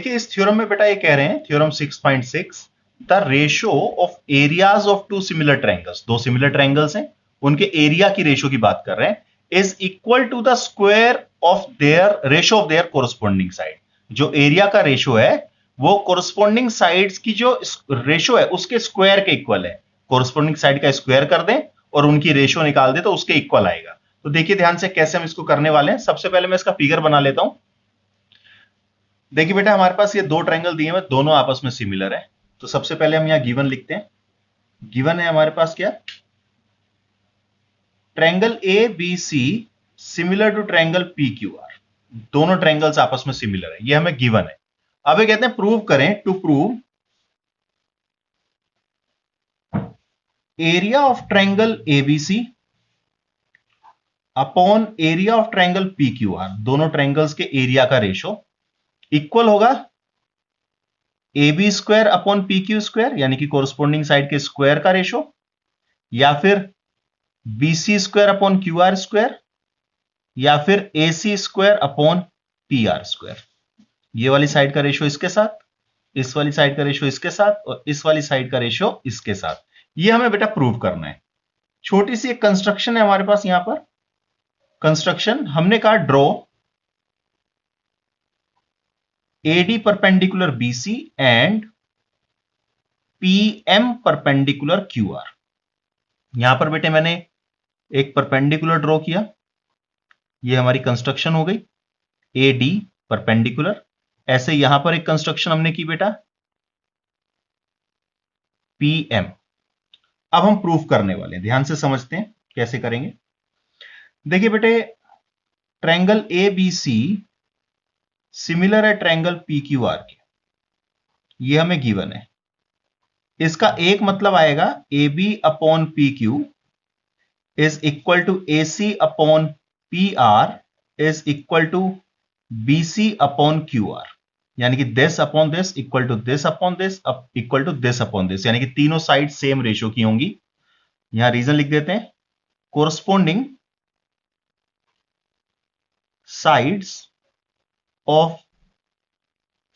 देखिए इस थ्योरम में बेटा ये कह रहे हैं, theorem 6.6, the ratio of areas of two similar triangles, दो सिमिलर ट्रायंगल्स हैं, उनके एरिया की रेशियो की बात कर रहे हैं, is equal to the square of their ratio of their corresponding side. जो एरिया का रेशियो है वो कोरस्पॉन्डिंग साइड्स की जो रेशियो है उसके स्क्वायर के इक्वल है। कोरस्पॉन्डिंग साइड का स्क्वायर कर दें और उनकी रेशियो निकाल दें तो उसके इक्वल आएगा। तो देखिए ध्यान से कैसे हम इसको करने वाले हैं। सबसे पहले मैं इसका फिगर बना लेता हूं। देखिए बेटा हमारे पास ये दो ट्रायंगल दिए हुए, दोनों आपस में सिमिलर है। तो सबसे पहले हम यहां गिवन लिखते हैं। गिवन है हमारे पास क्या, triangle A B C similar to triangle P Q R. दोनों ट्रायंगल्स आपस में सिमिलर है, ये हमें गिवन है। अब ये कहते हैं प्रूव करें, to prove area of triangle ABC upon area of triangle P Q R, दोनों ट्रायंगल्स के एरिया का रेशो इक्वल होगा A B square upon P Q square, यानी कि कोरस्पॉन्डिंग साइड के स्क्वायर का रेशो, या फिर B C square upon Q R square, या फिर A C square upon P R square. ये वाली साइड का रेशो इसके साथ, इस वाली साइड का रेशो इसके साथ, और इस वाली साइड का रेशो इसके साथ। ये हमें बेटा प्रूव करना है। छोटी सी एक कंस्ट्रक्शन है हमारे पास यहां पर। कंस्ट्रक्शन हमने कहा draw AD perpendicular BC and PM perpendicular QR। यहां पर बेटे मैंने एक परपेंडिकुलर ड्रॉ किया, यह हमारी कंस्ट्रक्शन हो गई AD परपेंडिकुलर। ऐसे यहां पर एक कंस्ट्रक्शन हमने की बेटा PM। अब हम प्रूफ करने वाले हैं, ध्यान से समझते हैं कैसे करेंगे। देखिए बेटे ट्रायंगल ABC सिमिलर है ट्रायंगल PQR के, ये हमें गिवन है। इसका एक मतलब आएगा AB upon PQ is equal to AC upon PR is equal to BC upon QR, यानी कि this upon this equal to this upon this equal to this upon this, यानी कि तीनों साइड सेम रेशियो की होंगी। यहां reason लिख देते हैं, corresponding sides of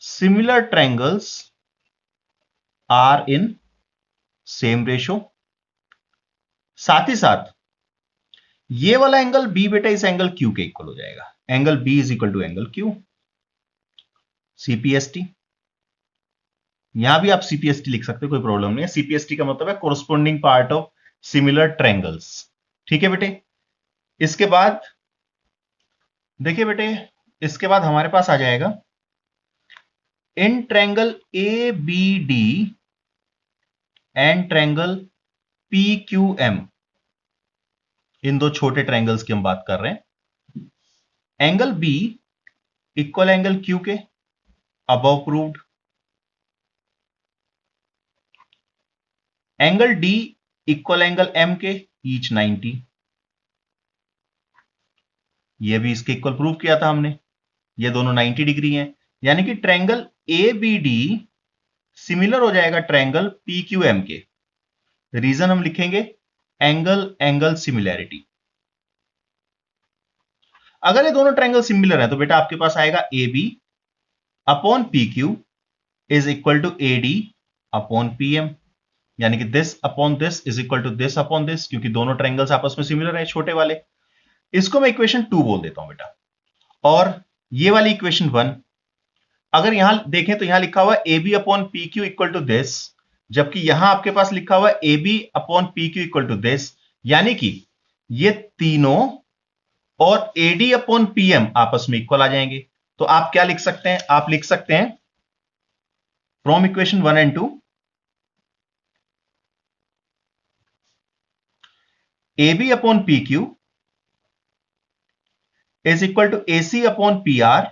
similar triangles are in same ratio. साथ ही साथ ये वाला एंगल बी बेटा इस एंगल क्यू के इक्वल हो जाएगा। Angle B is equal to angle Q, CPST. यहां भी आप सीपीएसटी लिख सकते हो, कोई प्रॉब्लम नहीं है। सीपीएसटी का मतलब है corresponding part of similar triangles. ठीक है बेटे। इसके बाद देखिए बेटे, इसके बाद हमारे पास आ जाएगा in triangle A B D and triangle P Q M, इन दो छोटे ट्रायंगल्स की हम बात कर रहे हैं। Angle B equal angle Q के, above proved. Angle D equal angle M के, ईच 90। ये भी इसके इक्वल प्रूव किया था हमने, ये दोनों 90 डिग्री हैं, यानी कि triangle A B D similar हो जाएगा ट्रायंगल पी क्यू एम के। रीजन हम लिखेंगे एंगल एंगल सिमिलैरिटी। अगर ये दोनों ट्रायंगल सिमिलर है तो बेटा आपके पास आएगा A B upon P Q is equal to A D upon P M, यानी कि this upon this is equal to this upon this, क्योंकि दोनों ट्रायंगल्स आपस में सिमिलर है छोटे वाले। इसको मैं इक्वेशन 2 बोल देता हूं बेटा, और ये वाली इक्वेशन 1। अगर यहां देखें तो यहां लिखा हुआ A B upon P Q equal to this, जबकि यहां आपके पास लिखा हुआ A B upon P Q equal to this, यानी कि ये तीनों और एडी अपॉन पीएम आपस में इक्वल आ जाएंगे। तो आप क्या लिख सकते हैं, आप लिख सकते हैं from equation 1 and 2 A B upon P Q is equal to A C upon P R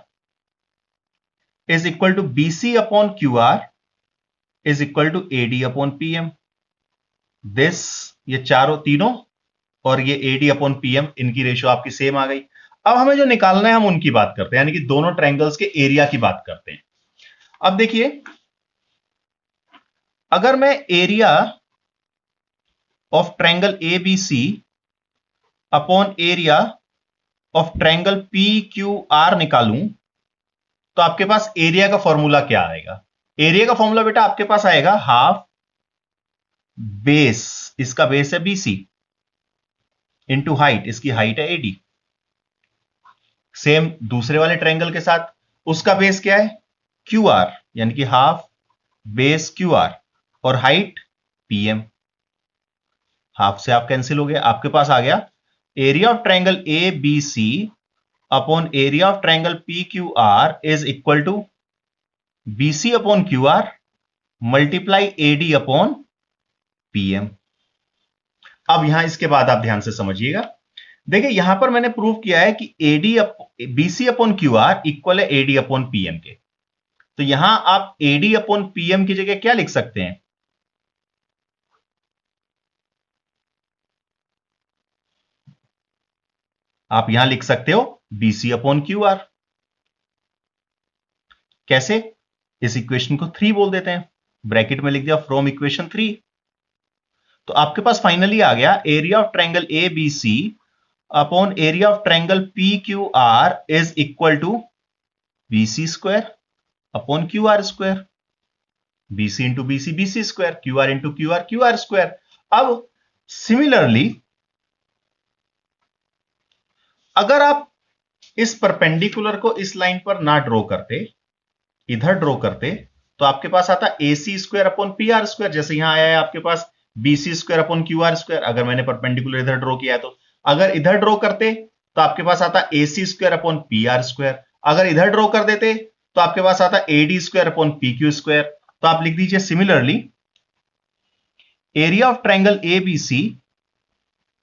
is equal to B C upon Q R is equal to A D upon P M. This, ये चारों तीनों और ये AD upon PM, इनकी ratio आपकी same आ गई। अब हमें जो निकालना है हम उनकी बात करते हैं, यानी कि दोनों ट्रायंगल्स के एरिया की बात करते हैं। अब देखिए, अगर मैं area of triangle A B C upon area of triangle P Q R निकालूं, तो आपके पास एरिया का फॉर्मूला क्या आएगा? एरिया का फॉर्मूला बेटा आपके पास आएगा हाफ बेस, इसका बेस है बीसी, इंटू हाइट, इसकी हाइट है एडी। सेम दूसरे वाले ट्रायंगल के साथ, उसका बेस क्या है? क्यू आर, यानी कि हाफ बेस क्यू आर, और हाइट पीएम। हाफ से आप कैंसिल हो गए, आपके पास आ गया area of triangle A B C upon area of triangle P Q R is equal to BC upon Q R multiply AD upon PM. अब यहां इसके बाद आप ध्यान से समझिएगा, देखिए यहां पर मैंने प्रूव किया है कि AD BC upon Q R equal है एडी अपॉन पीएम के। तो यहां आप एडी अपॉन पीएम की जगह क्या लिख सकते हैं? आप यहां लिख सकते हो बीसी अपॉन क्यू आर। कैसे? इस इक्वेशन को 3 बोल देते हैं, ब्रैकेट में लिख दिया फ्रॉम इक्वेशन 3। तो आपके पास फाइनली आ गया area of triangle A B C upon area of triangle P Q R is equal to BC square upon Q R square, BC into BC BC square, Q R into Q R square. अब similarly अगर आप इस perpendicular को इस line पर ना draw करते, इधर ड्रॉ करते, तो आपके पास आता A C square upon P R square. जैसे यहां आया है आपके पास B C square upon Q R square, अगर मैंने परपेंडिकुलर इधर ड्रॉ किया है तो। अगर इधर ड्रॉ करते तो आपके पास आता A C square upon P R square, अगर इधर ड्रॉ कर देते तो आपके पास आता A D square upon P Q square. तो आप लिख दीजिए similarly area of triangle A B C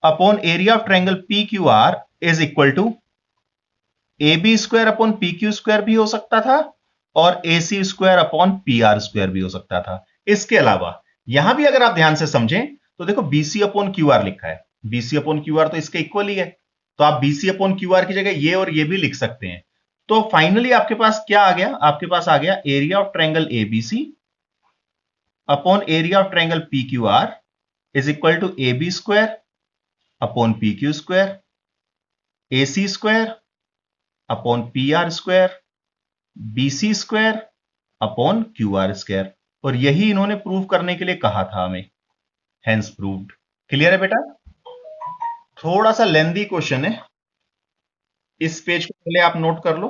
upon area of triangle P Q R is equal to A B square upon P Q square भी हो सकता था और A C square upon P R square भी हो सकता था। इसके अलावा यहां भी अगर आप ध्यान से समझें तो देखो बीसी अपॉन क्यू आर लिखा है, बीसी अपॉन क्यू आर तो इसके इक्वल ही है, तो आप बीसी अपॉन क्यू आर की जगह ये और ये भी लिख सकते हैं। तो फाइनली आपके पास क्या आ गया? आपके पास आ गया area of triangle A B C upon area of triangle P Q R is equal to A B square upon P Q square, A C square upon P R square, BC square upon Q R square. और यही इन्होंने prove करने के लिए कहा था हमें, hence proved. Clear है बेटा? थोड़ा सा लेंदी क्वेश्चन है, इस पेज को पहले आप नोट कर लो।